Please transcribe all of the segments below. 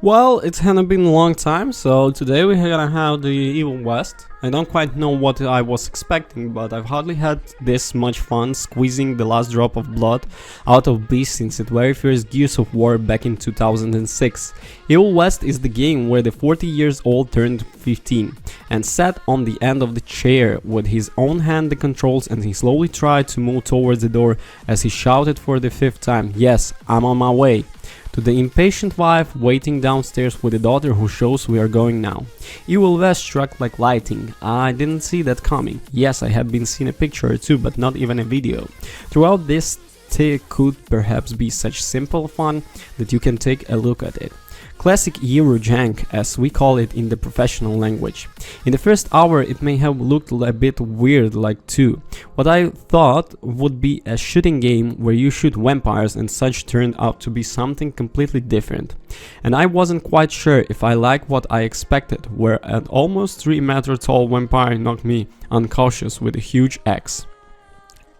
Well, it's gonna been a long time, so today we're gonna have the Evil West. I don't quite know what I was expecting, but I've hardly had this much fun squeezing the last drop of blood out of Beast since its very first Gears of War back in 2006. Evil West is the game where the 40 years old turned 15 and sat on the end of the chair with his own hand the controls, and he slowly tried to move towards the door as he shouted for the 5th time, "Yes, I'm on my way," to the impatient wife waiting downstairs with the daughter who shows we are going now. Evil West struck like lightning. I didn't see that coming. Yes, I had been seeing a picture or two, but not even a video. Throughout this could perhaps be such simple fun that you can take a look at it. Classic Eurojank, as we call it in the professional language. In the first hour it may have looked a bit weird like 2. What I thought would be a shooting game where you shoot vampires and such turned out to be something completely different. And I wasn't quite sure if I liked what I expected, where an almost 3-meter tall vampire knocked me unconscious with a huge axe.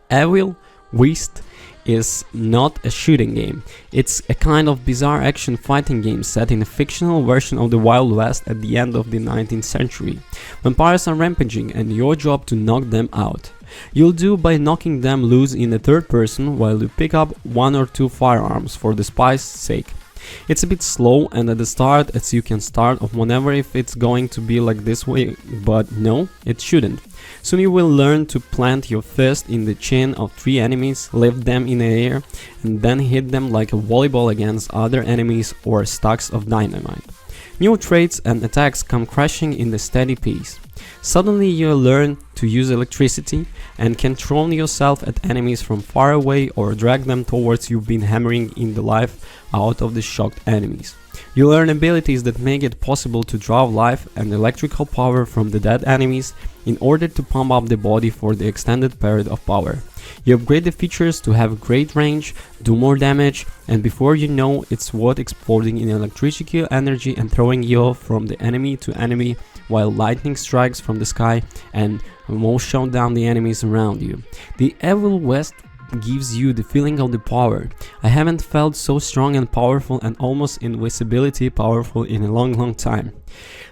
Evil West is not a shooting game. It's a kind of bizarre action fighting game set in a fictional version of the Wild West at the end of the 19th century. Vampires are rampaging and your job to knock them out. You'll do by knocking them loose in the third person while you pick up 1 or 2 firearms for the spy's sake. It's a bit slow and at the start, as you can start off whenever if it's going to be like this way, but no, it shouldn't. Soon you will learn to plant your fist in the chin of 3 enemies, lift them in the air, and then hit them like a volleyball against other enemies or stacks of dynamite. New traits and attacks come crashing in the steady pace. Suddenly you learn to use electricity and can throw yourself at enemies from far away or drag them towards you've been hammering in the life out of the shocked enemies. You learn abilities that make it possible to draw life and electrical power from the dead enemies in order to pump up the body for the extended period of power. You upgrade the features to have great range, do more damage, and before you know it's worth exploding in electrical energy and throwing you from the enemy to enemy while lightning strikes from the sky and almost shut down the enemies around you. The Evil West gives you the feeling of the power. I haven't felt so strong and powerful and almost invisibility powerful in a long time.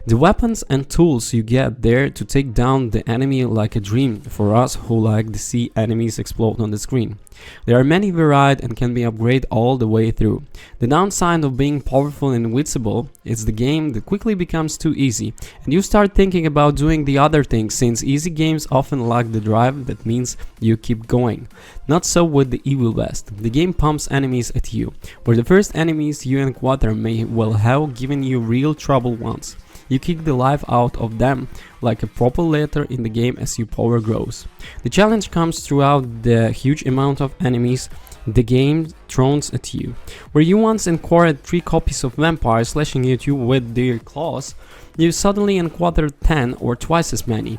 The weapons and tools you get there to take down the enemy like a dream for us who like to see enemies explode on the screen. There are many varied and can be upgraded all the way through. The downside of being powerful and invincible is the game that quickly becomes too easy and you start thinking about doing the other things, since easy games often lack the drive that means you keep going. Not so with the Evil West. The game pumps enemies at you, where the first enemies you encounter may well have given you real trouble once. You kick the life out of them like a proper later in the game as your power grows. The challenge comes throughout the huge amount of enemies the game throws at you. Where you once encountered 3 copies of vampires slashing at you with their claws, you suddenly encounter 10 or twice as many.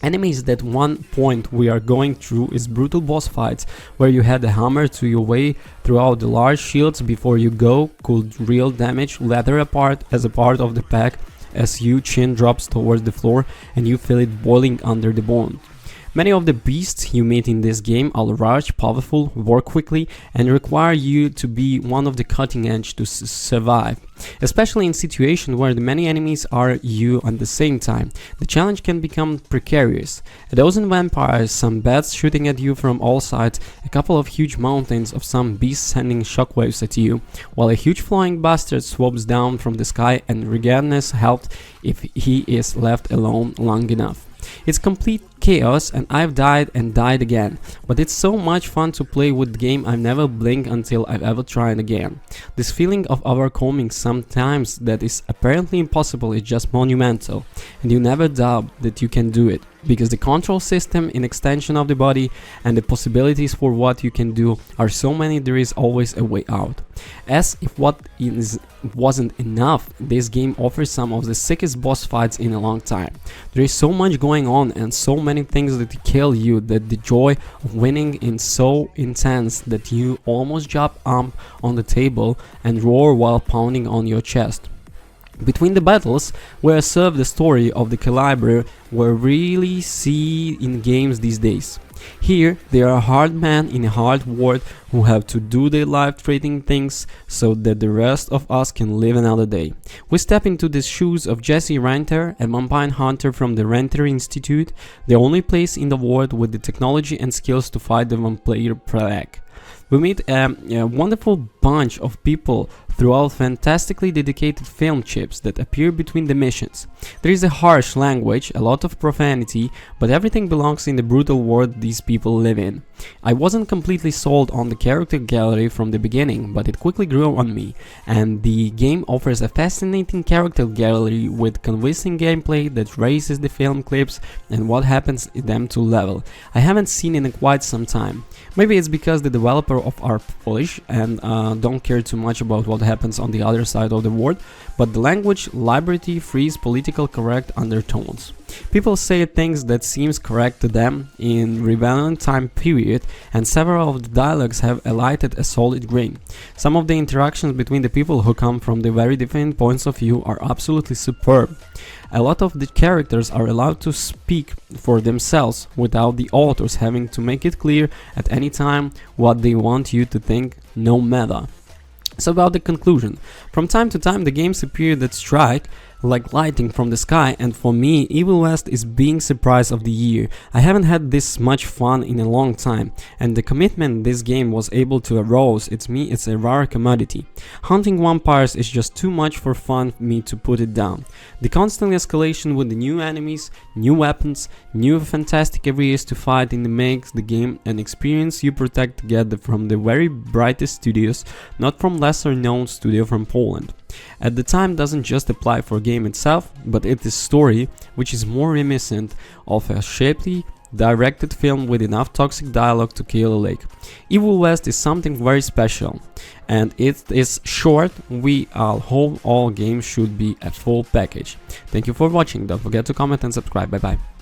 Enemies that one point we are going through is brutal boss fights where you had a hammer to your way throughout the large shields before you go could real damage leather apart as a part of the pack as your chin drops towards the floor and you feel it boiling under the bone. Many of the beasts you meet in this game are large, powerful, work quickly, and require you to be one of the cutting edge to survive. Especially in situations where the many enemies are you at the same time, the challenge can become precarious. A dozen vampires, some bats shooting at you from all sides, a couple of huge mountains of some beasts sending shockwaves at you, while a huge flying bastard swoops down from the sky and regardless helped if he is left alone long enough. It's complete chaos and I've died and died again, but it's so much fun to play with the game I've never blinked until I've ever tried again. This feeling of overcoming sometimes that is apparently impossible is just monumental, and you never doubt that you can do it, because the control system in extension of the body and the possibilities for what you can do are so many, there is always a way out. As if what wasn't enough, this game offers some of the sickest boss fights in a long time. There is so much going on and so many things that kill you that the joy of winning is so intense that you almost jump up on the table and roar while pounding on your chest. Between the battles, where serve the story of the caliber we really see in games these days. Here, they are hard men in a hard world who have to do their life-threatening things so that the rest of us can live another day. We step into the shoes of Jesse Renter, a vampire hunter from the Renter Institute, the only place in the world with the technology and skills to fight the vampire plague. We meet a wonderful bunch of people throughout fantastically dedicated film chips that appear between the missions. There is a harsh language, a lot of profanity, but everything belongs in the brutal world these people live in. I wasn't completely sold on the character gallery from the beginning, but it quickly grew on me, and the game offers a fascinating character gallery with convincing gameplay that raises the film clips and what happens in them to level. I haven't seen it in quite some time. Maybe it's because the developer of are Polish and don't care too much about what happens on the other side of the world, but the language liberty frees political correct undertones. People say things that seems correct to them in relevant time period, and several of the dialogues have alighted a solid grain. Some of the interactions between the people who come from the very different points of view are absolutely superb. A lot of the characters are allowed to speak for themselves without the authors having to make it clear at any time what they want you to think, no matter. So about the conclusion. From time to time the games appear that strike like lightning from the sky, and for me Evil West is being surprise of the year. I haven't had this much fun in a long time, and the commitment this game was able to arouse, it's a rare commodity. Hunting vampires is just too much for fun for me to put it down. The constant escalation with the new enemies, new weapons, new fantastic areas to fight in makes the game an experience you protect together from the very brightest studios, not from lesser known studio from Poland. At the time doesn't just apply for game itself, but its story, which is more reminiscent of a shapely, directed film with enough toxic dialogue to kill a lake. Evil West is something very special, and it is short. We hope all games should be a full package. Thank you for watching, don't forget to comment and subscribe, bye bye.